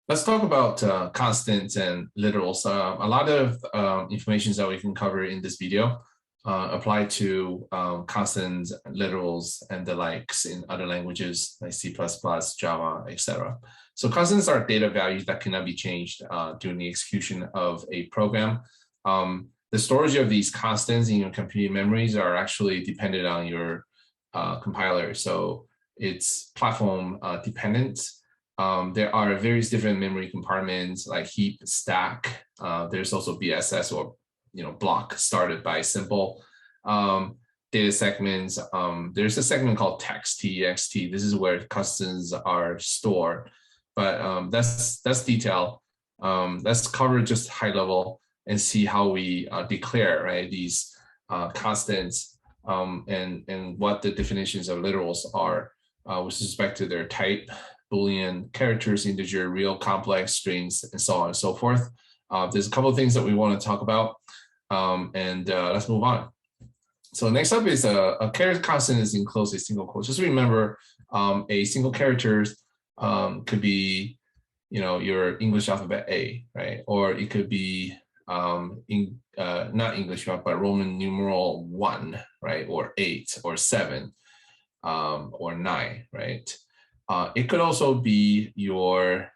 Let's talk about constants and literals. A lot of information that we can cover in this video apply to constants, literals, and the likes in other languages like C++, Java, etc. So constants are data values that cannot be changed during the execution of a program. The storage of these constants in your computing memories are actually dependent on your compiler. So it's platform dependent. There are various different memory compartments like heap, stack. There's also BSS or block started by symbol. Data segments. There's a segment called text, TXT. This is where constants are stored, but that's detail. Let's cover just high level and see how we declare these constants and what the definitions of literals are with respect to their type, Boolean, characters, integer, real, complex, strings, and so on and so forth. There's a couple of things that we want to talk about, and let's move on. So next up is a character constant is enclosed a single quote. Just remember, a single character could be, your English alphabet A, right? Or it could be not English, but Roman numeral 1, right? Or 8 or 7 or 9, right? It could also be your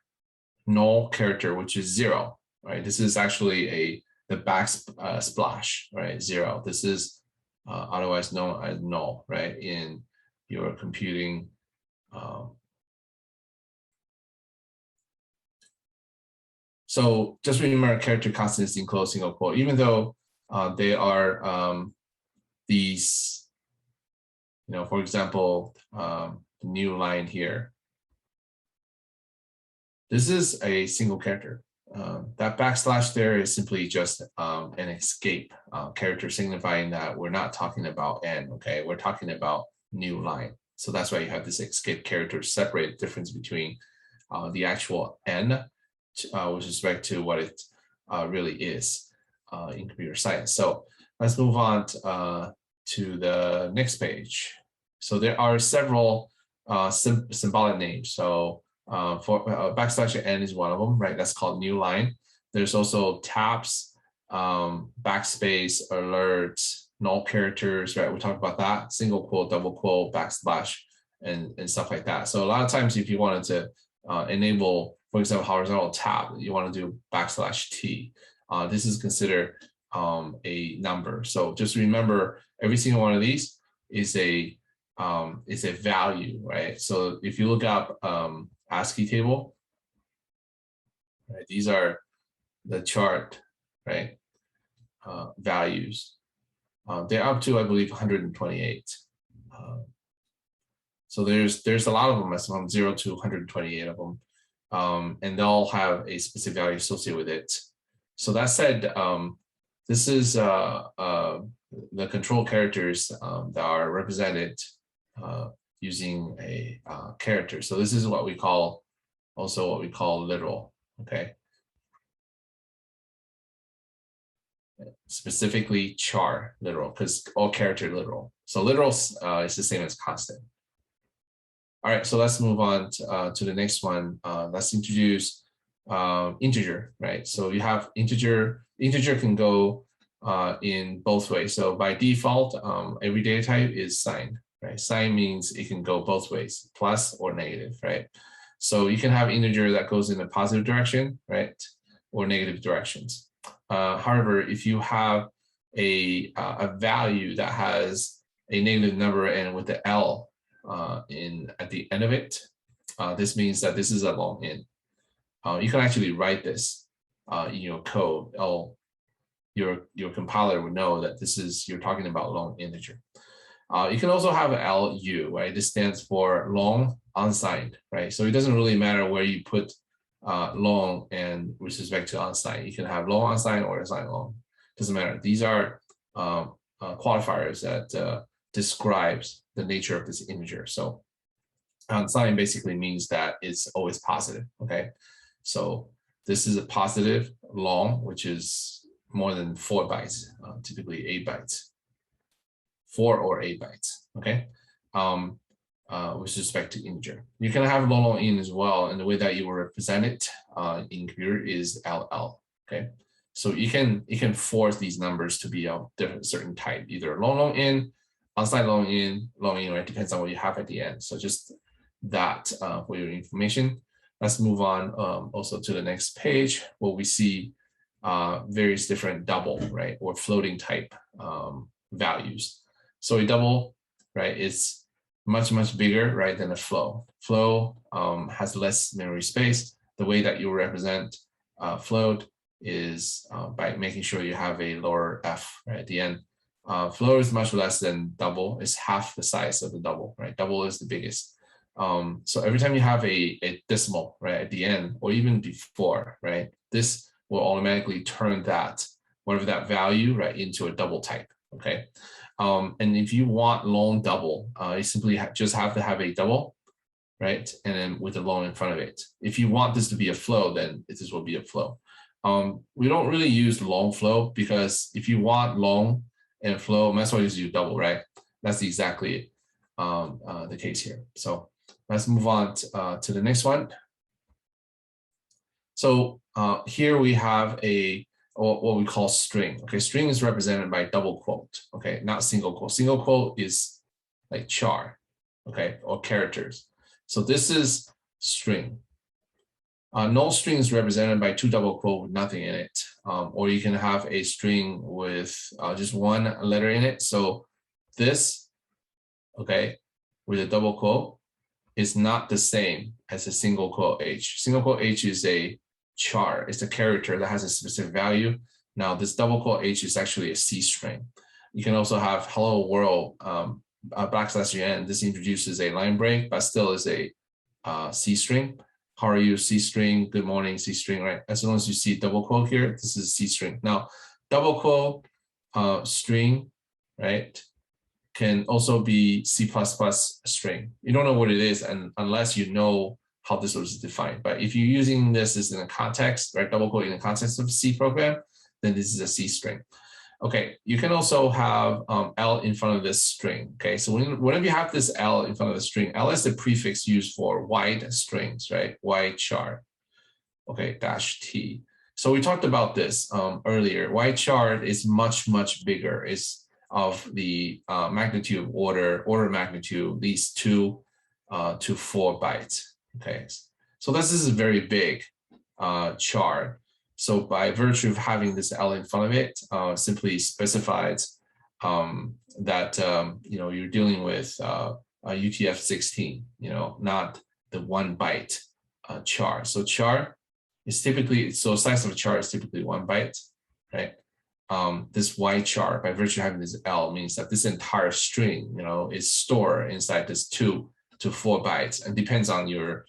null character, which is 0, right? This is actually the backsplash, right? 0. This is otherwise known as null, right? In your computing. So just remember, character constants enclosed single quote, even though they are these, for example, new line here. This is a single character. That backslash there is simply just an escape character signifying that we're not talking about n, okay? We're talking about new line. So that's why you have this escape character separate difference between the actual n with respect to what it really is in computer science. So let's move on to the next page. So there are several symbolic names. So for backslash n is one of them, right? That's called new line. There's also tabs, backspace, alert, null characters, right? We talked about that, single quote, double quote, backslash, and stuff like that. So a lot of times if you wanted to enable, for example, horizontal tab, you want to do backslash t. This is considered a number. So just remember, every single one of these is a value, right? So if you look up ASCII table, right, these are the chart, right? Values. They're up to, I believe, 128. So there's a lot of them, from 0 to 128 of them. And they'll have a specific value associated with it. So that said, this is the control characters that are represented using a character. So this is what we call literal, okay? Specifically char literal, because all character literal. So literal is the same as constant. All right, so let's move on to the next one. Let's introduce integer, right? So you have integer. Integer can go in both ways. So by default, every data type is signed, right? Sign means it can go both ways, plus or negative, right? So you can have integer that goes in a positive direction, right? Or negative directions. However, if you have a value that has a negative number and with the L at the end of it, this means that this is a long int. You can actually write this in your code. Your compiler would know that you're talking about long integer. You can also have LU, right? This stands for long unsigned, right? So it doesn't really matter where you put long and with respect to unsigned. You can have long unsigned or unsigned long. Doesn't matter. These are qualifiers that describes the nature of this integer. So unsigned basically means that it's always positive, okay? So this is a positive long, which is more than 4 bytes, typically 8 bytes. 4 or 8 bytes, okay? with respect to integer. You can have long in as well, and the way that you will represent it in computer is LL. Okay, so you can force these numbers to be of different certain type, either long in, outside long in, right? Depends on what you have at the end. So just that for your information. Let's move on also to the next page where we see various different double, right, or floating type values. So a double, right, is much bigger, right, than a flow. Flow has less memory space. The way that you represent float is by making sure you have a lower f, right, at the end. Flow is much less than double. It's half the size of the double, right? Double is the biggest. So every time you have a decimal, right, at the end or even before, right, this will automatically turn that, whatever that value, right, into a double type, okay? And if you want long double, you simply just have to have a double, right? And then with a long in front of it. If you want this to be a flow, then this will be a flow. We don't really use long flow because if you want long and flow, might as well just use double, right? That's exactly the case here. So let's move on to the next one. So here we have what we call string. Okay, string is represented by double quote. Okay, not single quote. Single quote is like char, okay, or characters. So this is string. Null string is represented by two double quote with nothing in it, or you can have a string with just one letter in it. So this, okay, with a double quote is not the same as a single quote H. Single quote H is a char. It's a character that has a specific value. Now this double quote H is actually a C string. You can also have hello world \n. This introduces a line break, but still is a C string. How are you? C string. Good morning. C string. Right. As long as you see double quote here, this is C string. Now, double quote string, right, can also be C++ string. You don't know what it is, and unless you know how this was defined. But if you're using this as in a context, right, double quote in the context of a C program, then this is a C string. Okay, you can also have L in front of this string. Okay, so whenever you have this L in front of the string, L is the prefix used for wide strings, right? Wide char. Okay, -t. So we talked about this earlier. Wide char is much bigger. It's of the magnitude order magnitude, at least 2 to 4 bytes. Okay, so this is a very big char. So by virtue of having this L in front of it, simply specifies that you're dealing with a UTF-16, not the 1 byte char. So char is typically, so size of a char is typically 1 byte, right? This wide char, by virtue of having this L, means that this entire string, is stored inside this 2 to 4 bytes, and depends on your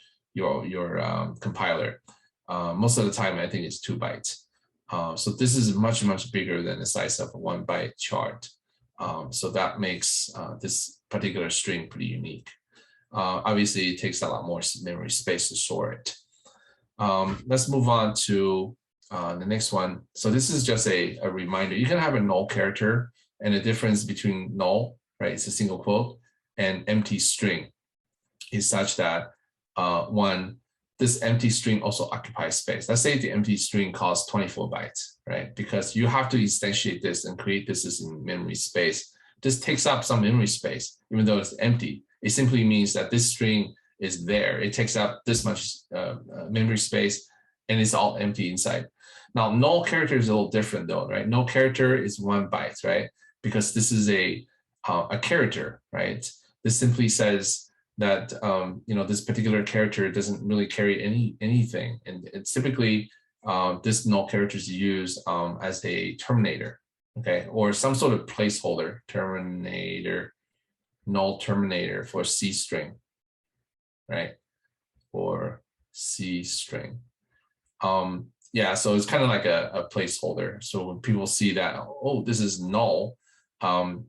compiler. Most of the time, I think it's 2 bytes. So this is much bigger than the size of a 1 byte chart. So that makes this particular string pretty unique. Obviously, it takes a lot more memory space to store it. Let's move on to the next one. So this is just a reminder. You can have a null character, and the difference between null, right, it's a single quote, and empty string is such that this empty string also occupies space. Let's say the empty string costs 24 bytes, right? Because you have to instantiate this and create this as in memory space. This takes up some memory space, even though it's empty. It simply means that this string is there. It takes up this much memory space, and it's all empty inside. Now, null character is a little different though, right? Null character is 1 byte, right? Because this is a character, right? This simply says that this particular character doesn't really carry anything, and it's typically this null character is used as a terminator, okay, or some sort of placeholder terminator, null terminator for C string, right, or C string. Yeah, so it's kind of like a placeholder. So when people see that, oh, this is null,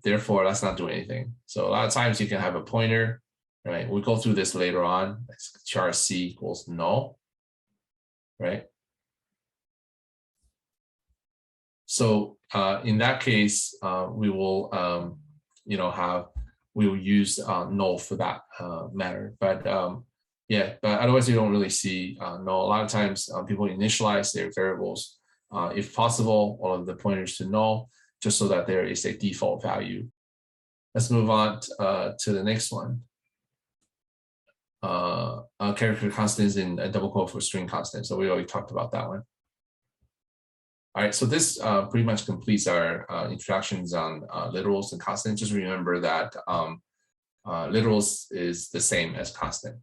therefore let's not do anything. So a lot of times you can have a pointer, right? We'll go through this later on. Char C equals null, right? So in that case, we will, have we will use null for that matter. But yeah, but otherwise you don't really see null. A lot of times people initialize their variables, if possible, all of the pointers to null, just so that there is a default value. Let's move on to the next one. Character constants in a double quote for string constant. So we already talked about that one. All right, so this pretty much completes our introductions on literals and constants. Just remember that literals is the same as constant.